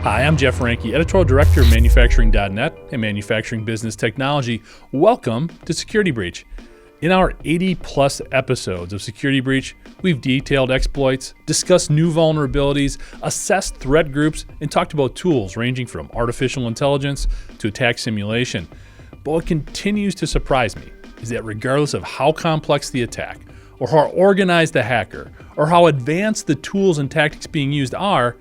Hi, I'm Jeff Ranke, Editorial Director of Manufacturing.net and Manufacturing Business Technology. Welcome to Security Breach. In our 80-plus episodes of Security Breach, we've detailed exploits, discussed new vulnerabilities, assessed threat groups, and talked about tools ranging from artificial intelligence to attack simulation. But what continues to surprise me is that regardless of how complex the attack, or how organized the hacker, or how advanced the tools and tactics being used are,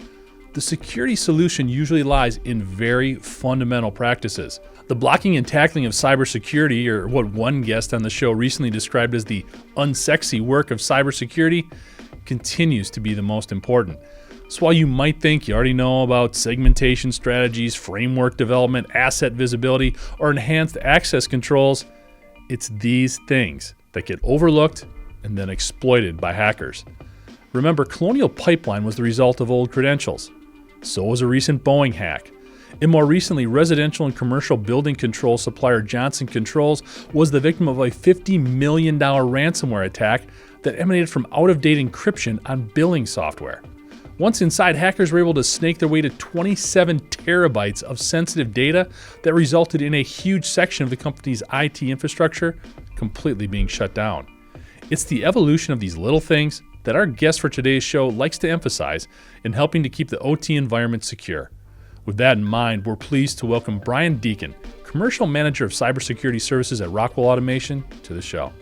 the security solution usually lies in very fundamental practices. The blocking and tackling of cybersecurity, or what one guest on the show recently described as the unsexy work of cybersecurity, continues to be the most important. So while you might think you already know about segmentation strategies, framework development, asset visibility, or enhanced access controls, it's these things that get overlooked and then exploited by hackers. Remember, Colonial Pipeline was the result of old credentials. So was a recent Boeing hack. And more recently, residential and commercial building control supplier Johnson Controls was the victim of a $50 million ransomware attack that emanated from out-of-date encryption on billing software. Once inside, hackers were able to snake their way to 27 terabytes of sensitive data that resulted in a huge section of the company's IT infrastructure completely being shut down. It's the evolution of these little things that our guest for today's show likes to emphasize in helping to keep the OT environment secure. With that in mind, we're pleased to welcome Brian Deken, Commercial Manager of Cybersecurity Services at Rockwell Automation, to the show.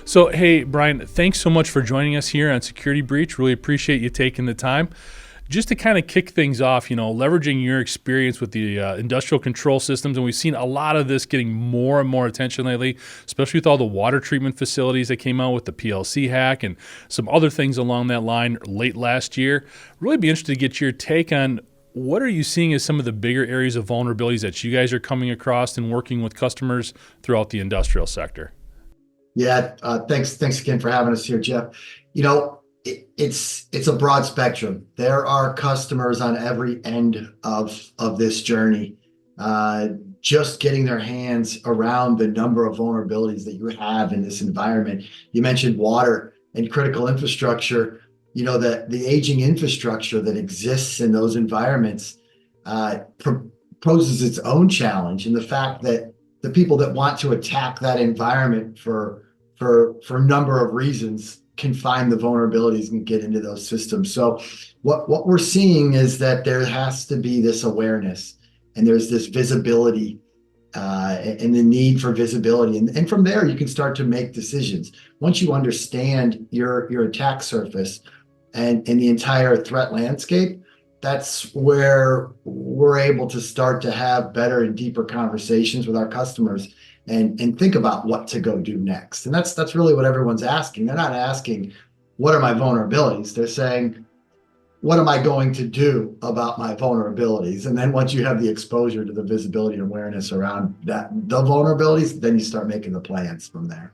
So, hey, Brian, thanks so much for joining us here on Security Breach. Really appreciate you taking the time. Just to kind of kick things off, leveraging your experience with the industrial control systems, and we've seen a lot of this getting more and more attention lately, especially with all the water treatment facilities that came out with the PLC hack and some other things along that line late last year. Really be interested to get your take on what are you seeing as some of the bigger areas of vulnerabilities that you guys are coming across and working with customers throughout the industrial sector? Yeah, thanks again for having us here, Jeff. It's a broad spectrum. There are customers on every end of this journey, just getting their hands around the number of vulnerabilities that you have in this environment. You mentioned water and critical infrastructure. That the aging infrastructure that exists in those environments poses its own challenge, and the fact that the people that want to attack that environment for a number of reasons can find the vulnerabilities and get into those systems. So what we're seeing is that there has to be this awareness, and there's this visibility and the need for visibility. And from there, you can start to make decisions. Once you understand your attack surface and the entire threat landscape, that's where we're able to start to have better and deeper conversations with our customers and think about what to go do next. And that's really what everyone's asking. They're not asking, what are my vulnerabilities? They're saying, what am I going to do about my vulnerabilities? And then once you have the exposure to the visibility and awareness around the vulnerabilities, then you start making the plans from there.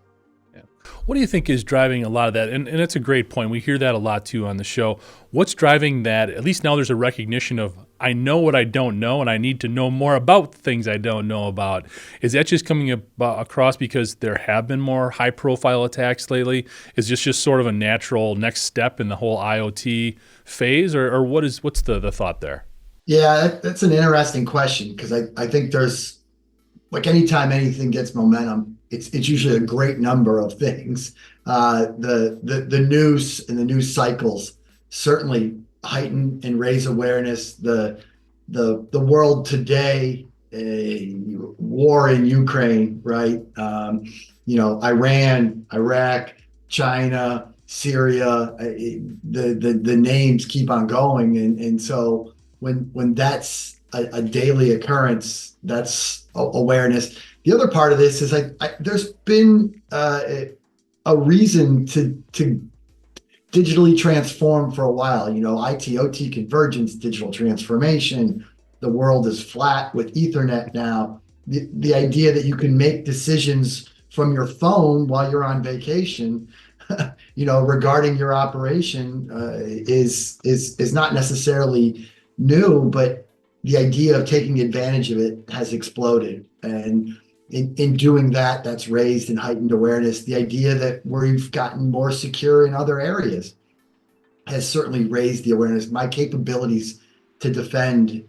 What do you think is driving a lot of that? And it's a great point. We hear that a lot too on the show. What's driving that? At least now there's a recognition of, I know what I don't know, and I need to know more about things I don't know about. Is that just coming across because there have been more high-profile attacks lately? Is this just sort of a natural next step in the whole IoT phase, or what's the thought there? Yeah, that's an interesting question, because I think there's, like, anytime anything gets momentum, it's usually a great number of things. The news and the news cycles certainly heighten and raise awareness. The world today, war in Ukraine, right? Iran, Iraq, China, Syria. The names keep on going, and so when that's a daily occurrence, that's awareness. The other part of this is there's been a reason to digitally transform for a while. IT/OT convergence, digital transformation. The world is flat with Ethernet now. The idea that you can make decisions from your phone while you're on vacation, regarding your operation, is not necessarily new, but the idea of taking advantage of it has exploded. And in doing that, that's raised and heightened awareness. The idea that we've gotten more secure in other areas has certainly raised the awareness. My capabilities to defend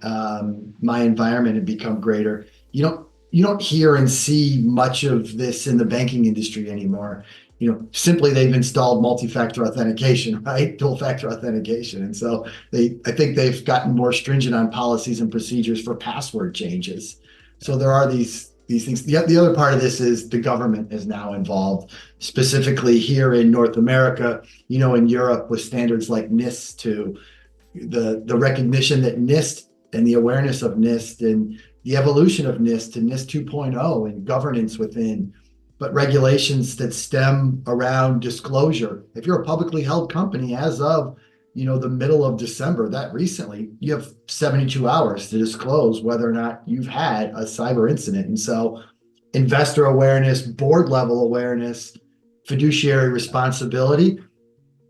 my environment and become greater. You don't hear and see much of this in the banking industry anymore. Simply they've installed multi-factor authentication, right? Dual factor authentication. And so I think they've gotten more stringent on policies and procedures for password changes. So there are these things. The other part of this is the government is now involved, specifically here in North America, in Europe with standards like NIST, to the recognition that NIST and the awareness of NIST and the evolution of NIST to NIST 2.0 and governance within, but regulations that stem around disclosure. If you're a publicly held company, as of the middle of December, that recently, you have 72 hours to disclose whether or not you've had a cyber incident. And so investor awareness, board level awareness, fiduciary responsibility,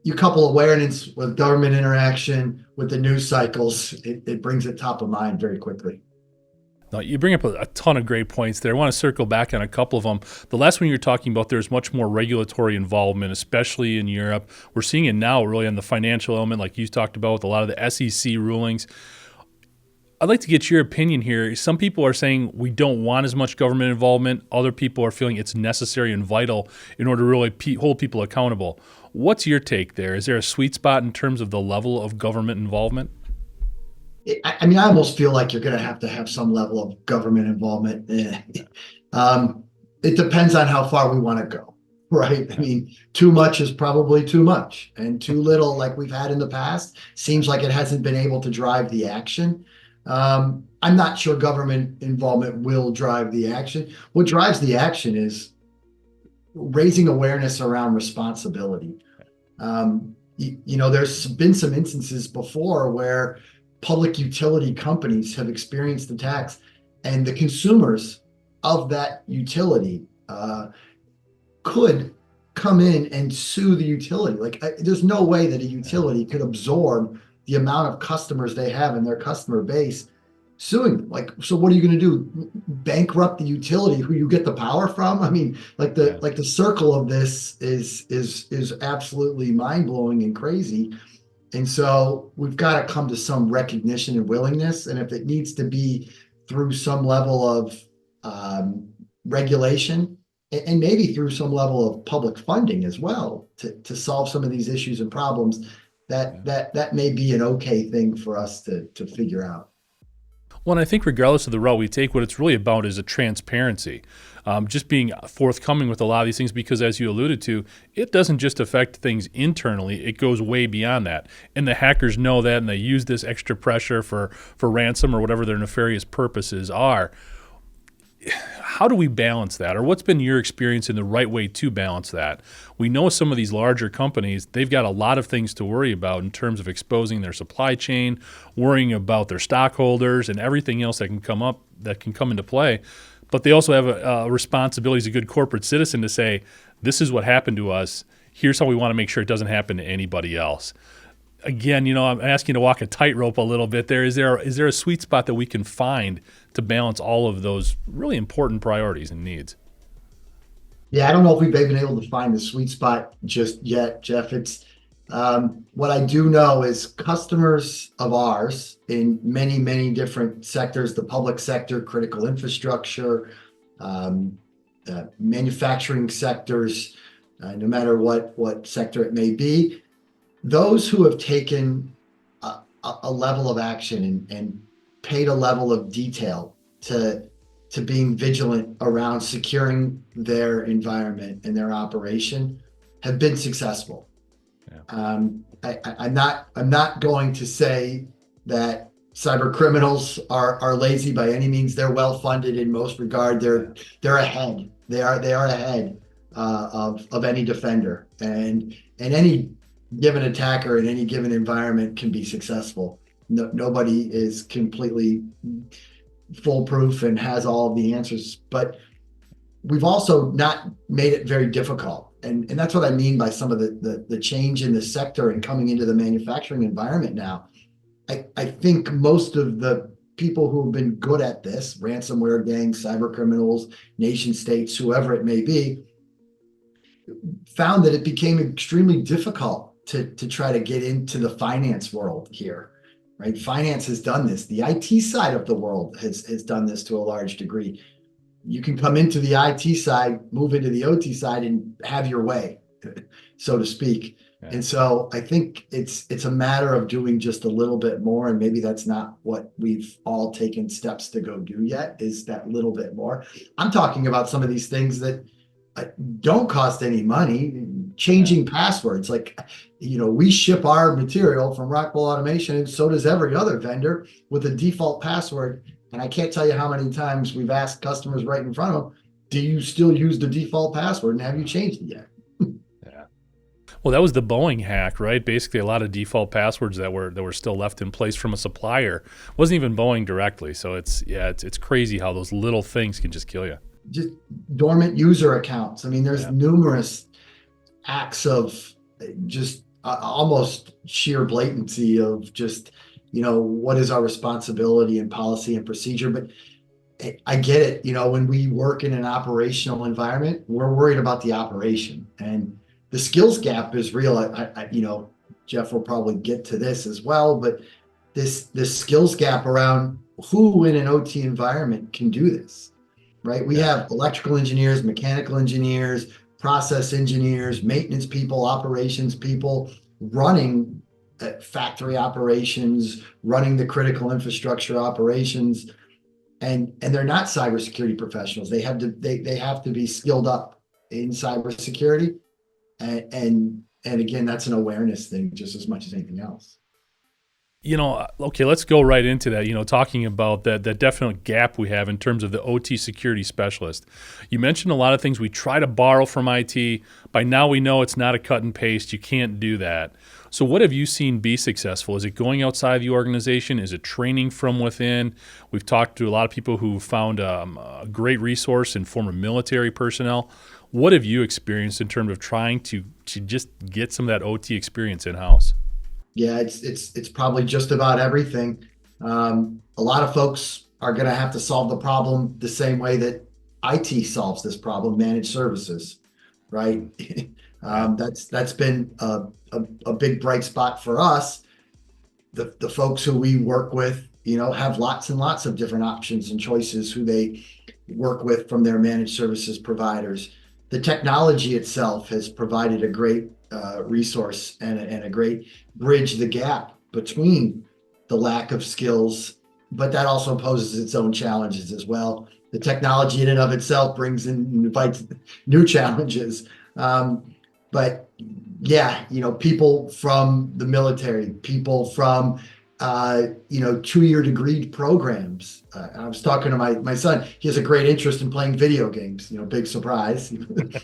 you couple awareness with government interaction, with the news cycles, it brings it top of mind very quickly. No, you bring up a ton of great points there. I want to circle back on a couple of them. The last one you're talking about, there's much more regulatory involvement, especially in Europe. We're seeing it now really on the financial element, like you talked about with a lot of the SEC rulings. I'd like to get your opinion here. Some people are saying we don't want as much government involvement. Other people are feeling it's necessary and vital in order to really hold people accountable. What's your take there? Is there a sweet spot in terms of the level of government involvement? I almost feel like you're going to have some level of government involvement. It depends on how far we want to go, right? Too much is probably too much, and too little, like we've had in the past, seems like it hasn't been able to drive the action. I'm not sure government involvement will drive the action. What drives the action is raising awareness around responsibility. There's been some instances before where public utility companies have experienced attacks, and the consumers of that utility could come in and sue the utility. There's no way that a utility could absorb the amount of customers they have in their customer base suing them. So what are you going to do? Bankrupt the utility who you get the power from? The circle of this is absolutely mind-blowing and crazy. And so we've got to come to some recognition and willingness. And if it needs to be through some level of regulation and maybe through some level of public funding as well to solve some of these issues and problems, that may be an okay thing for us to figure out. Well, and I think regardless of the route we take, what it's really about is a transparency. Just being forthcoming with a lot of these things, because as you alluded to, it doesn't just affect things internally, it goes way beyond that. And the hackers know that, and they use this extra pressure for ransom or whatever their nefarious purposes are. How do we balance that? Or what's been your experience in the right way to balance that? We know some of these larger companies, they've got a lot of things to worry about in terms of exposing their supply chain, worrying about their stockholders and everything else that can come into play. But they also have a responsibility as a good corporate citizen to say, this is what happened to us. Here's how we want to make sure it doesn't happen to anybody else. Again, I'm asking you to walk a tightrope a little bit there. Is there a sweet spot that we can find to balance all of those really important priorities and needs? Yeah, I don't know if we've been able to find the sweet spot just yet, Jeff. It's what I do know is customers of ours in many, many different sectors, the public sector, critical infrastructure, manufacturing sectors, no matter what sector it may be, those who have taken a level of action and paid a level of detail to being vigilant around securing their environment and their operation have been successful. Yeah. I'm not going to say that cyber criminals are lazy by any means. They're well funded in most regard. They're ahead. They are ahead of any defender, and any given attacker in any given environment can be successful. Nobody is completely foolproof and has all of the answers, but we've also not made it very difficult. And that's what I mean by some of the change in the sector and coming into the manufacturing environment now. I think most of the people who have been good at this, ransomware gangs, cyber criminals, nation states, whoever it may be, found that it became extremely difficult to try to get into the finance world here. right? Finance has done this. The IT side of the world has done this to a large degree. You can come into the IT side, move into the OT side, and have your way, so to speak. Yeah. And so I think it's a matter of doing just a little bit more, and maybe that's not what we've all taken steps to go do yet, is that little bit more. I'm talking about some of these things that don't cost any money, changing passwords. Like, we ship our material from Rockwell Automation, and so does every other vendor, with a default password. And I can't tell you how many times we've asked customers right in front of them, do you still use the default password, and have you changed it yet? Yeah. Well, that was the Boeing hack, right? Basically, a lot of default passwords that were still left in place from a supplier. It wasn't even Boeing directly. So it's crazy how those little things can just kill you. Just dormant user accounts. I mean, there's Yeah. numerous acts of just almost sheer blatancy of just, what is our responsibility and policy and procedure. But I get it. When we work in an operational environment, we're worried about the operation, and the skills gap is real. Jeff will probably get to this as well, but this skills gap around who in an OT environment can do this, right? We have electrical engineers, mechanical engineers, process engineers, maintenance people, operations people running factory operations, running the critical infrastructure operations, and they're not cybersecurity professionals. They have to be skilled up in cybersecurity, and again, that's an awareness thing just as much as anything else. Okay, let's go right into that, talking about that definite gap we have in terms of the OT security specialist. You mentioned a lot of things we try to borrow from IT. By now we know it's not a cut and paste. You can't do that. So what have you seen be successful? Is it going outside the organization? Is it training from within? We've talked to a lot of people who found a great resource in former military personnel. What have you experienced in terms of trying to just get some of that OT experience in-house? Yeah, it's probably just about everything. A lot of folks are going to have to solve the problem the same way that IT solves this problem, managed services, right? That's been a big bright spot for us. The folks who we work with, have lots and lots of different options and choices who they work with from their managed services providers. The technology itself has provided a great resource and a great bridge the gap between the lack of skills, but that also poses its own challenges as well. The technology in and of itself invites new challenges. But yeah, people from the military, people from 2-year degree programs. I was talking to my son. He has a great interest in playing video games. Big surprise.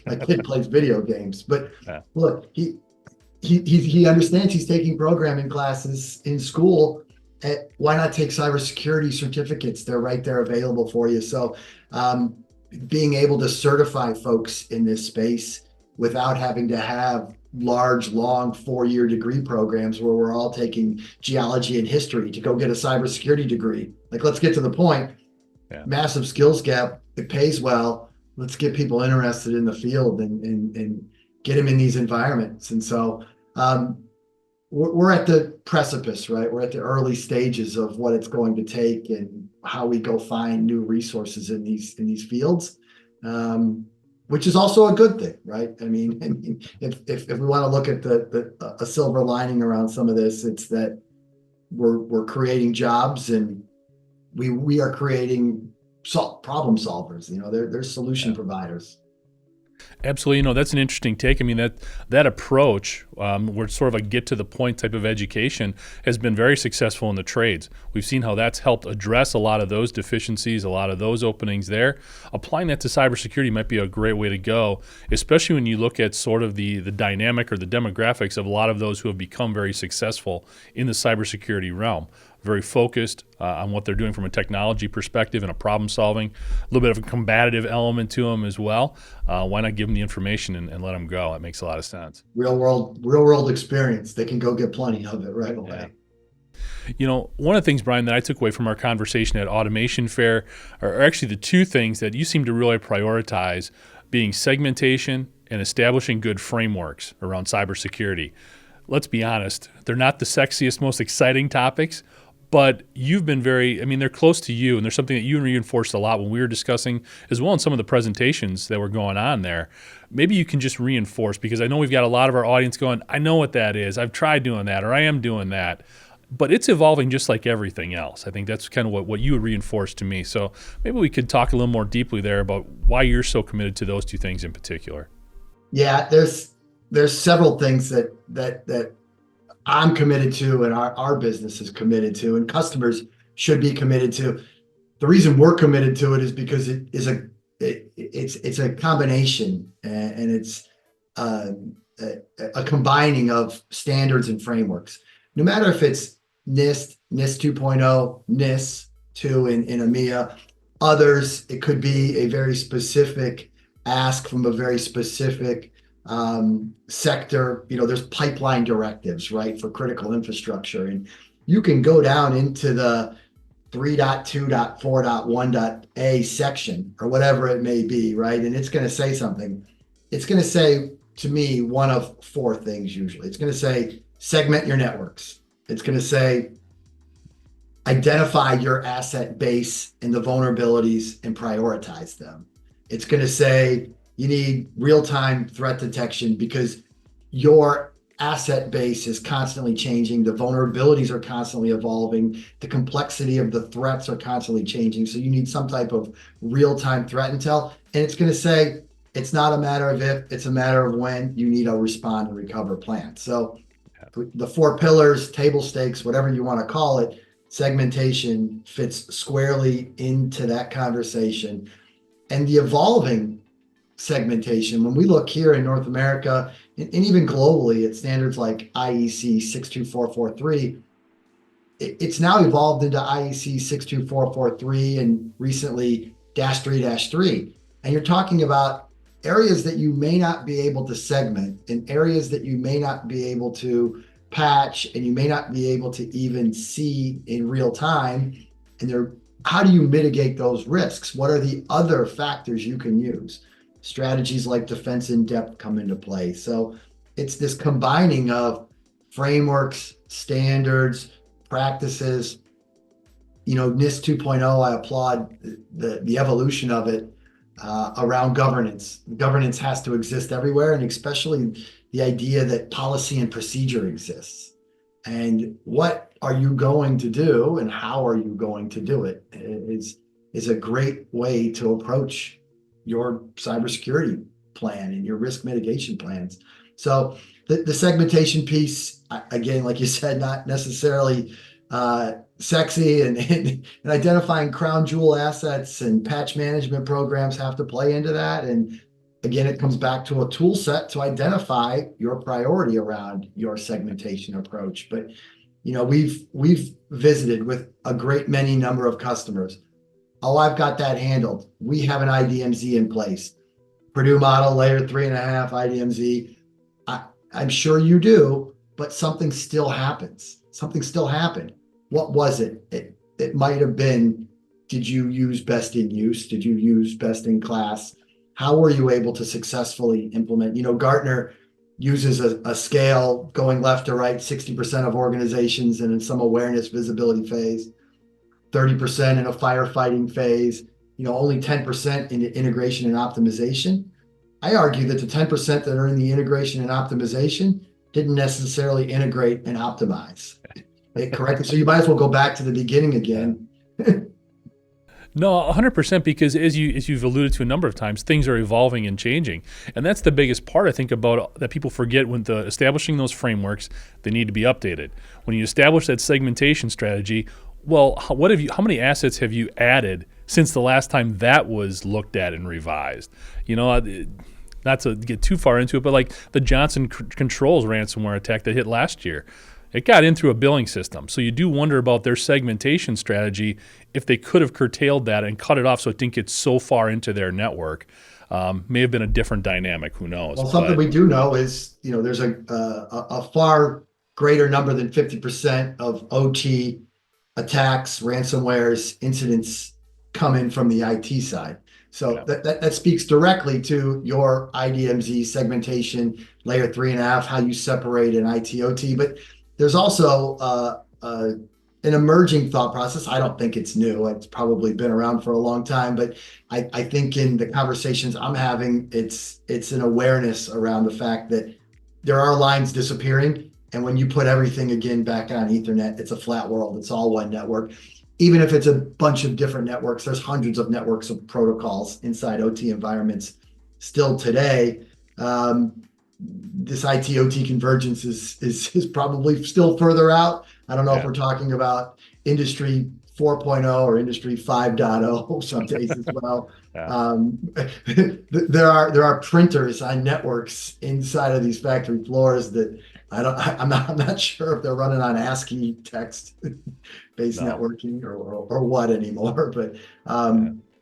My kid plays video games, but look, he understands. He's taking programming classes in school. Why not take cybersecurity certificates? They're right there available for you. So being able to certify folks in this space without having to have large, long 4-year degree programs where we're all taking geology and history to go get a cybersecurity degree. Like, let's get to the point. Massive skills gap. It pays well. Let's get people interested in the field and get them in these environments. And so we're at the precipice, right? We're at the early stages of what it's going to take and how we go find new resources in these fields. Which is also a good thing, right? I mean, if we want to look at a silver lining around some of this, it's that we're creating jobs, and we are creating problem solvers. They're solution providers. Absolutely. That's an interesting take. I mean, that approach, where it's sort of a get to the point type of education, has been very successful in the trades. We've seen how that's helped address a lot of those deficiencies, a lot of those openings there. Applying that to cybersecurity might be a great way to go, especially when you look at sort of the dynamic or the demographics of a lot of those who have become very successful in the cybersecurity realm. Very focused on what they're doing from a technology perspective and a problem solving, a little bit of a combative element to them as well. Why not give them the information and let them go? It makes a lot of sense. Real world experience. They can go get plenty of it right away. One of the things, Brian, that I took away from our conversation at Automation Fair are actually the two things that you seem to really prioritize, being segmentation and establishing good frameworks around cybersecurity. Let's be honest, they're not the sexiest, most exciting topics, But you've been very, I mean, they're close to you, and there's something that you reinforced a lot when we were discussing as well in some of the presentations that were going on there. Maybe you can just reinforce, because I know we've got a lot of our audience going, I know what that is. I've tried doing that, or I am doing that. But it's evolving just like everything else. I think that's kind of what you reinforced to me. So maybe we could talk a little more deeply there about why you're so committed to those two things in particular. Yeah, there's several things that I'm committed to, and our business is committed to, and customers should be committed to. The reason we're committed to it is because it's a combination, and it's a combining of standards and frameworks. No matter if it's NIST 2.0, NIS 2 in EMEA, others, it could be a very specific ask from a very specific sector. There's pipeline directives, right, for critical infrastructure. And you can go down into the 3.2.4.1.a section or whatever it may be, right? And it's going to say something. It's going to say, to me, one of four things usually. It's going to say, segment your networks. It's going to say, identify your asset base and the vulnerabilities and prioritize them. It's going to say, you need real-time threat detection because your asset base is constantly changing. The vulnerabilities are constantly evolving. The complexity of the threats are constantly changing. So you need some type of real-time threat intel. And it's going to say, it's not a matter of if, it's a matter of when you need a respond and recover plan. So the four pillars, table stakes, whatever you want to call it, segmentation fits squarely into that conversation. And the evolving segmentation, when we look here in North America and even globally at standards like IEC 62443, it's now evolved into IEC 62443 and recently -3-3. And you're talking about areas that you may not be able to segment and areas that you may not be able to patch and you may not be able to even see in real time. And how do you mitigate those risks? What are the other factors you can use? Strategies like defense in depth come into play. So it's this combining of frameworks, standards, practices. NIST 2.0, I applaud the evolution of it around governance. Governance has to exist everywhere, and especially the idea that policy and procedure exists. And what are you going to do and how are you going to do it is a great way to approach your cybersecurity plan and your risk mitigation plans. So the segmentation piece, again, like you said, not necessarily sexy, and identifying crown jewel assets and patch management programs have to play into that. And again, it comes back to a tool set to identify your priority around your segmentation approach. But we've visited with a great many number of customers. Oh, I've got that handled. We have an IDMZ in place. Purdue model, layer 3.5 IDMZ. I'm sure you do, but something still happens. Something still happened. What was it? It might have been, did you use best in use? Did you use best in class? How were you able to successfully implement? Gartner uses a scale going left to right, 60% of organizations and in some awareness visibility phase, 30% in a firefighting phase, only 10% in the integration and optimization. I argue that the 10% that are in the integration and optimization didn't necessarily integrate and optimize. Correct? So you might as well go back to the beginning again. No, 100%, because as you've alluded to a number of times, things are evolving and changing. And that's the biggest part, I think, about that people forget when establishing those frameworks, they need to be updated. When you establish that segmentation strategy, well, how many assets have you added since the last time that was looked at and revised? Not to get too far into it, but like the Johnson Controls ransomware attack that hit last year. It got in through a billing system. So you do wonder about their segmentation strategy, if they could have curtailed that and cut it off so it didn't get so far into their network. May have been a different dynamic, who knows? Well, something we do know is, there's a far greater number than 50% of OT attacks, ransomwares, incidents come in from the IT side. So that speaks directly to your IDMZ segmentation, layer 3.5, how you separate an IT OT. But there's also an an emerging thought process. I don't think it's new. It's probably been around for a long time, but I think in the conversations I'm having, it's an awareness around the fact that there are lines disappearing. And when you put everything again back on Ethernet, it's a flat world. It's all one network. Even if it's a bunch of different networks, there's hundreds of networks of protocols inside OT environments still today. This IT OT convergence is probably still further out. I don't know if we're talking about industry 4.0 or industry 5.0 some days as well. There are printers on networks inside of these factory floors that I'm not sure if they're running on ASCII text based networking or what anymore. But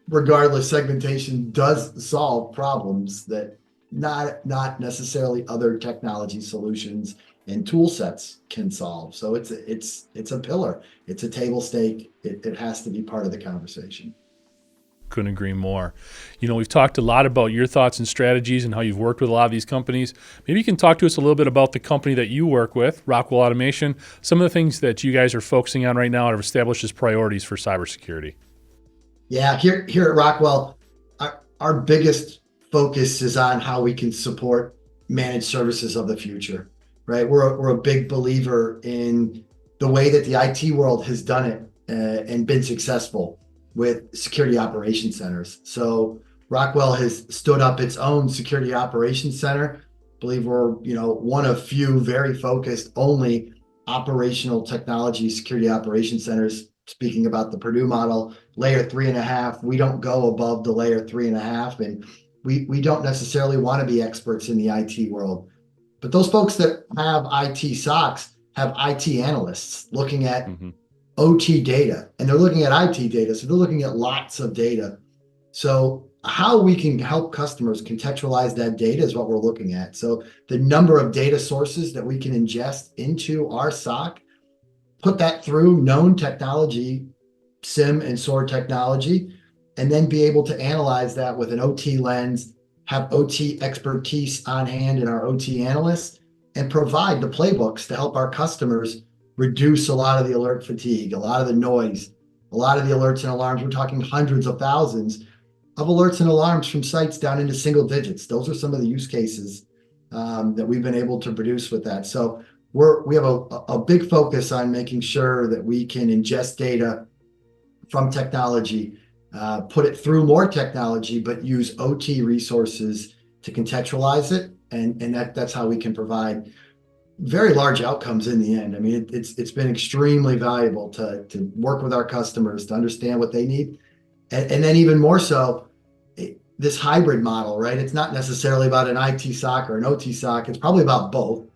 regardless, segmentation does solve problems that not necessarily other technology solutions and tool sets can solve. So it's a pillar. It's a table stake. It has to be part of the conversation. Couldn't agree more. We've talked a lot about your thoughts and strategies and how you've worked with a lot of these companies. Maybe you can talk to us a little bit about the company that you work with, Rockwell Automation, some of the things that you guys are focusing on right now and have established as priorities for cybersecurity. Yeah, here at Rockwell, our biggest focus is on how we can support managed services of the future, right? We're a big believer in the way that the IT world has done it and been successful with security operations centers. So Rockwell has stood up its own security operations center. I believe we're one of few very focused only operational technology security operations centers. Speaking about the Purdue model, layer 3.5, we don't go above the layer 3.5, and we don't necessarily want to be experts in the IT world. But those folks that have IT SOCs have IT analysts looking at OT data, and they're looking at IT data, so they're looking at lots of data. So how we can help customers contextualize that data is what we're looking at. So the number of data sources that we can ingest into our SOC, put that through known technology, SIM and SOAR technology, and then be able to analyze that with an OT lens, have OT expertise on hand in our OT analysts, and provide the playbooks to help our customers reduce a lot of the alert fatigue, a lot of the noise, a lot of the alerts and alarms. We're talking hundreds of thousands of alerts and alarms from sites down into single digits. Those are some of the use cases that we've been able to produce with that. So we have a big focus on making sure that we can ingest data from technology, put it through more technology, but use OT resources to contextualize it. And that's how we can provide very large outcomes in the end. I mean, it's been extremely valuable to work with our customers to understand what they need. And then even more so, this hybrid model, right? It's not necessarily about an IT SOC or an OT SOC. It's probably about both.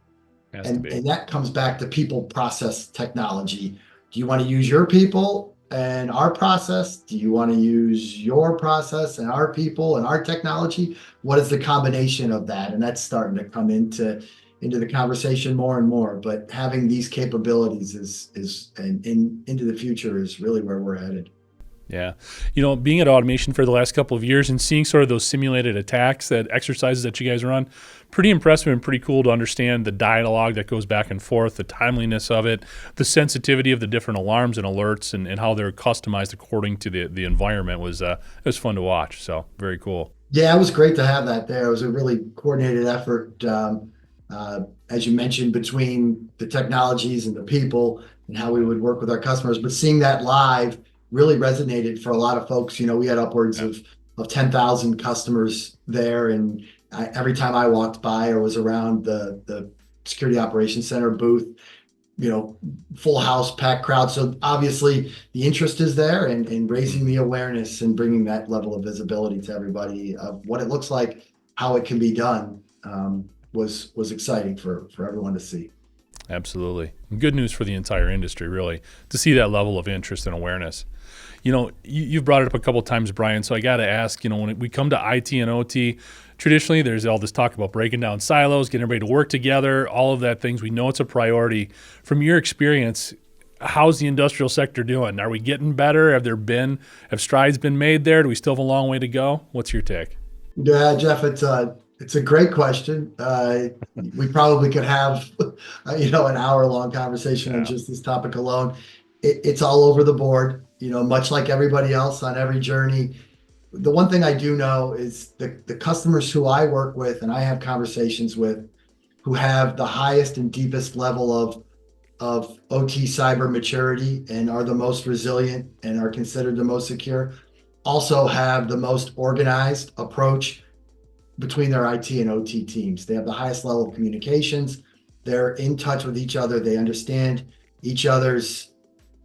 And that comes back to people, process, technology. Do you want to use your people and our process? Do you want to use your process and our people and our technology? What is the combination of that? And that's starting to come into the conversation more and more. But having these capabilities and into the future is really where we're headed. Yeah. Being at Automation for the last couple of years and seeing sort of those simulated attacks, that exercises that you guys run, pretty impressive and pretty cool to understand the dialogue that goes back and forth, the timeliness of it, the sensitivity of the different alarms and alerts and how they're customized according to the environment was fun to watch. So very cool. Yeah, it was great to have that there. It was a really coordinated effort, as you mentioned, between the technologies and the people and how we would work with our customers. But seeing that live really resonated for a lot of folks. We had upwards of 10,000 customers there. And every time I walked by or was around the Security Operations Center booth, full house, packed crowd. So obviously the interest is there and raising the awareness and bringing that level of visibility to everybody of what it looks like, how it can be done was exciting for everyone to see. Absolutely. Good news for the entire industry, really, to see that level of interest and awareness. You've brought it up a couple of times, Brian, so I got to ask, when we come to IT and OT, traditionally there's all this talk about breaking down silos, getting everybody to work together, all of that things. We know it's a priority. From your experience, how's the industrial sector doing? Are we getting better? Have strides been made there? Do we still have a long way to go? What's your take? Yeah, Jeff, it's a great question. We probably could have, an hour-long conversation on just this topic alone. it's all over the board, much like everybody else on every journey. The one thing I do know is the customers who I work with and I have conversations with who have the highest and deepest level of OT cyber maturity and are the most resilient and are considered the most secure, also have the most organized approach between their IT and OT teams. They have the highest level of communications. They're in touch with each other. They understand each other's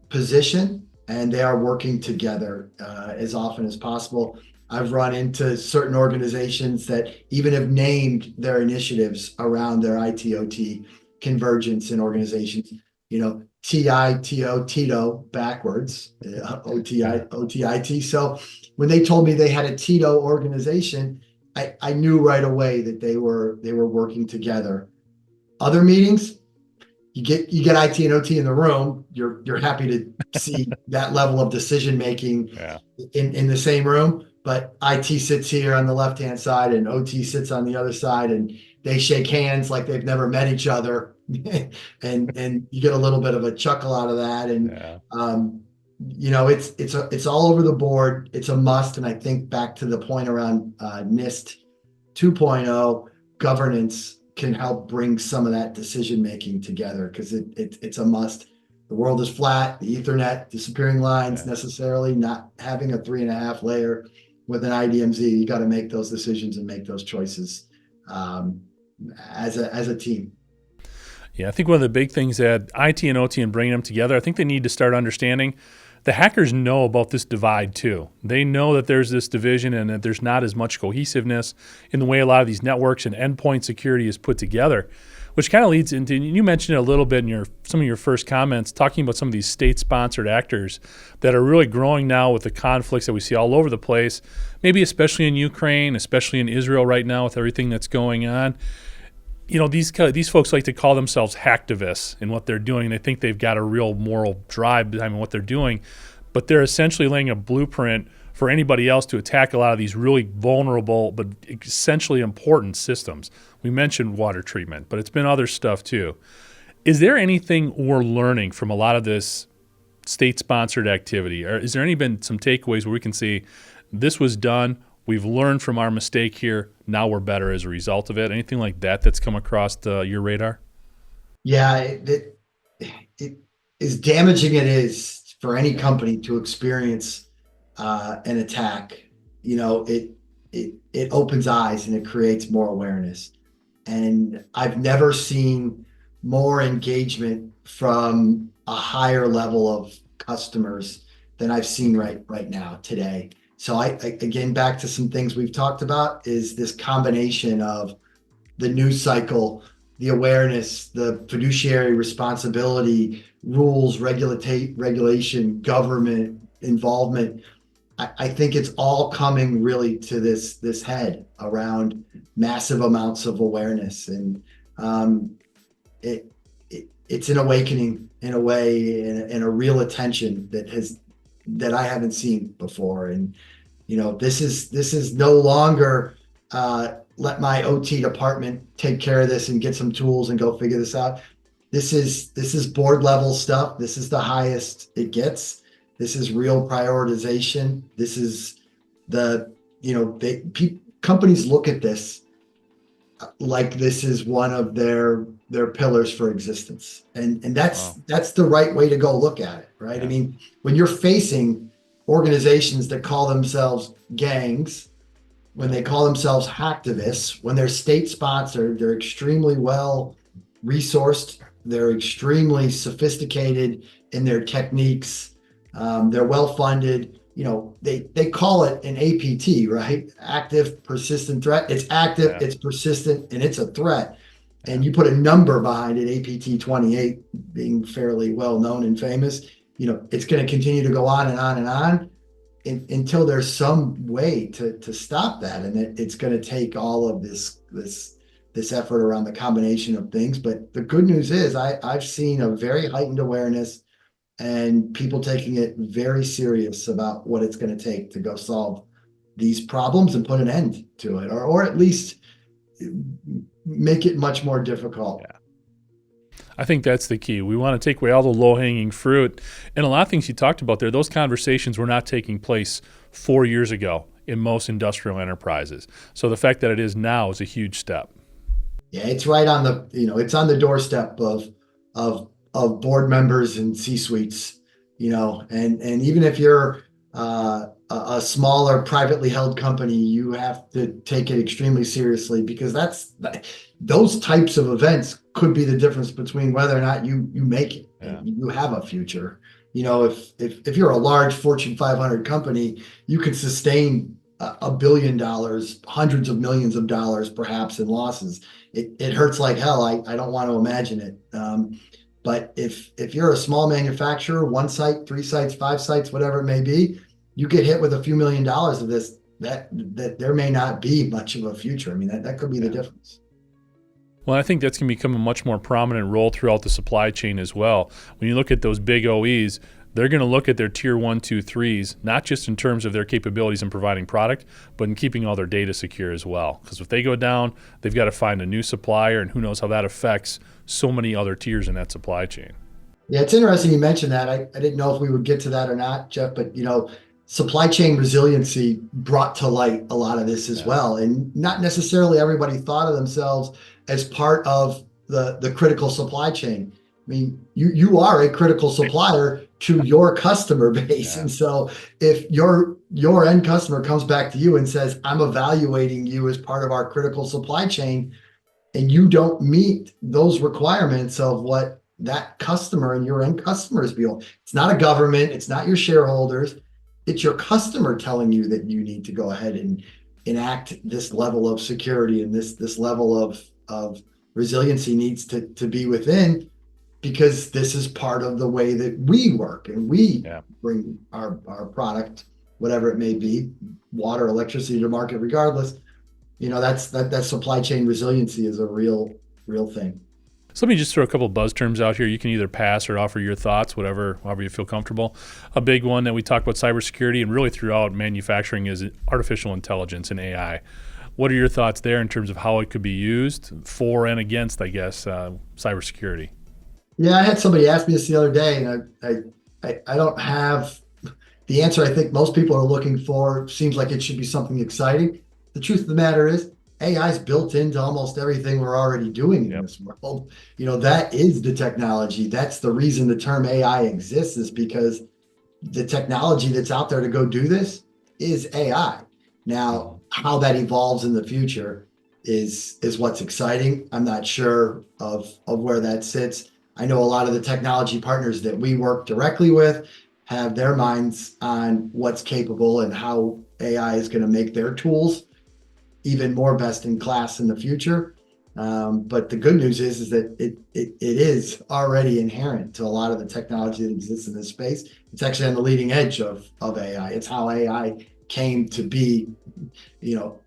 position and they are working together as often as possible. I've run into certain organizations that even have named their initiatives around their ITOT convergence in organizations, TITO, TITO backwards, OTIT. So when they told me they had a TITO organization, I knew right away that they were working together. Other meetings, you get IT and OT in the room, you're happy to see that level of decision making Yeah. in the same room, but IT sits here on the left hand side and OT sits on the other side, and they shake hands like they've never met each other, and you get a little bit of a chuckle out of that, and Yeah. it's all over the board. It's a must, and I think back to the point around NIST 2.0, governance can help bring some of that decision making together because it's a must. The world is flat, the Ethernet, disappearing lines, Yeah. necessarily not having a 3.5 layer with an IDMZ. You got to make those decisions and make those choices as a team. Yeah, I think one of the big things that IT and OT and bringing them together, I think they need to start understanding the hackers know about this divide too. They know that there's this division and that there's not as much cohesiveness in the way a lot of these networks and endpoint security is put together, which kind of leads into, you mentioned it a little bit in some of your first comments, talking about some of these state-sponsored actors that are really growing now with the conflicts that we see all over the place, maybe especially in Ukraine, especially in Israel right now with everything that's going on. These folks like to call themselves hacktivists in what they're doing. They think they've got a real moral drive behind what they're doing, but they're essentially laying a blueprint for anybody else to attack a lot of these really vulnerable but essentially important systems. We mentioned water treatment, but it's been other stuff too. Is there anything we're learning from a lot of this state-sponsored activity? Or is there been some takeaways where we can see this was done, we've learned from our mistake here, now we're better as a result of it? Anything like that that's come across your radar? Yeah, it as damaging it is for any company to experience an attack. It opens eyes and it creates more awareness. And I've never seen more engagement from a higher level of customers than I've seen right now today. So again, back to some things we've talked about is this combination of the news cycle, the awareness, the fiduciary responsibility, rules, regulation, government involvement. I think it's all coming really to this head around massive amounts of awareness, and it, it's an awakening in a way, and a real attention that I haven't seen before. And this is no longer let my OT department take care of this and get some tools and go figure this out. This is board level stuff. This is the highest it gets. This is real prioritization. This is companies look at this like this is one of their pillars for existence, and Wow. that's the right way to go look at it, right? Yeah. I mean, when you're facing organizations that call themselves gangs, when they call themselves hacktivists, when they're state sponsored, they're extremely well resourced, they're extremely sophisticated in their techniques, they're well funded. They call it an APT, right? Active persistent threat. It's active, Yeah. it's persistent, and it's a threat. Yeah. And you put a number behind it, APT 28 being fairly well known and famous. It's going to continue to go on and on and on until there's some way to stop that, and it's going to take all of this effort around the combination of things. But the good news is I've seen a very heightened awareness and people taking it very serious about what it's going to take to go solve these problems and put an end to it, or at least make it much more difficult. Yeah. I think that's the key. We want to take away all the low-hanging fruit. And a lot of things you talked about there, those conversations were not taking place 4 years ago in most industrial enterprises. So the fact that it is now is a huge step. Yeah, it's right on the, it's on the doorstep of board members and C-suites, and even if you're a smaller privately held company, you have to take it extremely seriously, because those types of events could be the difference between whether or not you make it and you have a future. If you're a large Fortune 500 company, you could sustain $1 billion, hundreds of millions of dollars, perhaps, in losses. It hurts like hell. I don't want to imagine it. But if you're a small manufacturer, one site, three sites, five sites, whatever it may be, you get hit with a few $1,000,000 of this, that there may not be much of a future. I mean, that could be the difference. Well, I think that's going to become a much more prominent role throughout the supply chain as well. When you look at those big OEs, they're going to look at their tier 1, 2, 3s, not just in terms of their capabilities in providing product, but in keeping all their data secure as well. Because if they go down, they've got to find a new supplier, and who knows how that affects so many other tiers in that supply chain. Yeah, it's interesting you mentioned that. I didn't know if we would get to that or not, Jeff, but supply chain resiliency brought to light a lot of this as well. And not necessarily everybody thought of themselves as part of the critical supply chain. I mean, you are a critical supplier to your customer base. And so if your end customer comes back to you and says, I'm evaluating you as part of our critical supply chain, and you don't meet those requirements of what that customer and your end customers feel, it's not a government, it's not your shareholders, it's your customer telling you that you need to go ahead and enact this level of security, and this level of resiliency needs to be within, because this is part of the way that we work and we bring our product, whatever it may be, water, electricity, to market, regardless. That supply chain resiliency is a real thing. So let me just throw a couple of buzz terms out here. You can either pass or offer your thoughts, however you feel comfortable. A big one that we talk about cybersecurity and really throughout manufacturing is artificial intelligence and AI. What are your thoughts there in terms of how it could be used for and against, I guess, cybersecurity? Yeah, I had somebody ask me this the other day, and I don't have the answer I think most people are looking for. Seems like it should be something exciting. The truth of the matter is, AI is built into almost everything we're already doing in this world. That is the technology. That's the reason the term AI exists, is because the technology that's out there to go do this is AI. Now, how that evolves in the future is what's exciting. I'm not sure of where that sits. I know a lot of the technology partners that we work directly with have their minds on what's capable and how AI is going to make their tools even more best in class in the future. But the good news is that it is already inherent to a lot of the technology that exists in this space. It's actually on the leading edge of AI. It's how AI came to be,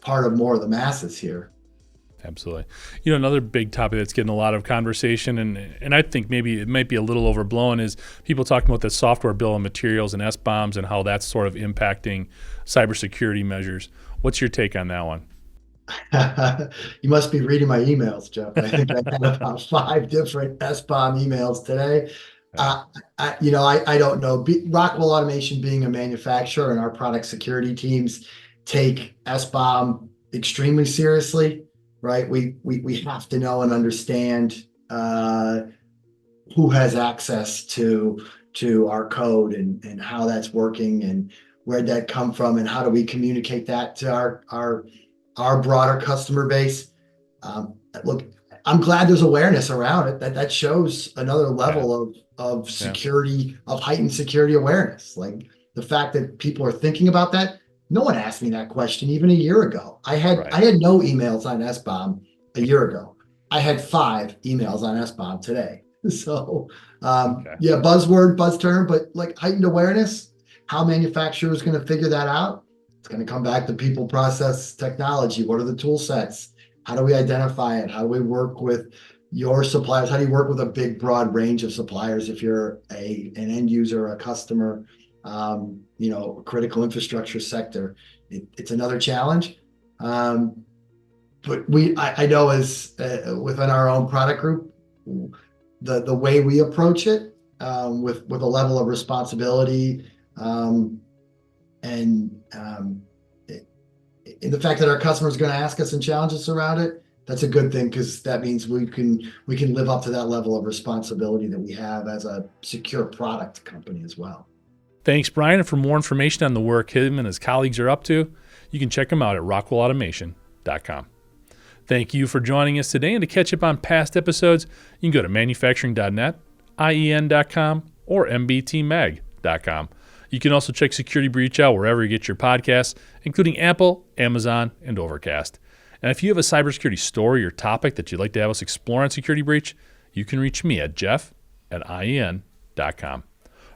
part of more of the masses here. Absolutely. Another big topic that's getting a lot of conversation, and I think maybe it might be a little overblown, is people talking about the software bill of materials and SBOMs and how that's sort of impacting cybersecurity measures. What's your take on that one? You must be reading my emails, Jeff. I think I had about 5 different SBOM emails today. I don't know. Rockwell Automation being a manufacturer, and our product security teams take SBOM extremely seriously, right? We have to know and understand who has access to our code and how that's working and where'd that come from, and how do we communicate that to our broader customer base. Look, I'm glad there's awareness around it. That shows another level of security, of heightened security awareness. Like the fact that people are thinking about that. No one asked me that question even a year ago. I had no emails on SBOM a year ago. I had 5 emails on SBOM today. So buzzword, buzz term, but like heightened awareness, how manufacturers going to figure that out. It's going to come back to people, process, technology. What are the tool sets? How do we identify it? How do we work with your suppliers? How do you work with a big, broad range of suppliers if you're an end user, a customer, critical infrastructure sector? It's another challenge. But I know as within our own product group, the way we approach it, with a level of responsibility, and in the fact that our customers are going to ask us and challenge us around it. That's a good thing, because that means we can live up to that level of responsibility that we have as a secure product company as well. Thanks, Brian. And for more information on the work him and his colleagues are up to, you can check them out at rockwellautomation.com. Thank you for joining us today. And to catch up on past episodes, you can go to manufacturing.net, IEN.com, or mbtmag.com. You can also check Security Breach out wherever you get your podcasts, including Apple, Amazon, and Overcast. And if you have a cybersecurity story or topic that you'd like to have us explore on Security Breach, you can reach me at jeff@ien.com.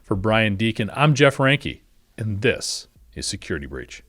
For Brian Deken, I'm Jeff Ranke, and this is Security Breach.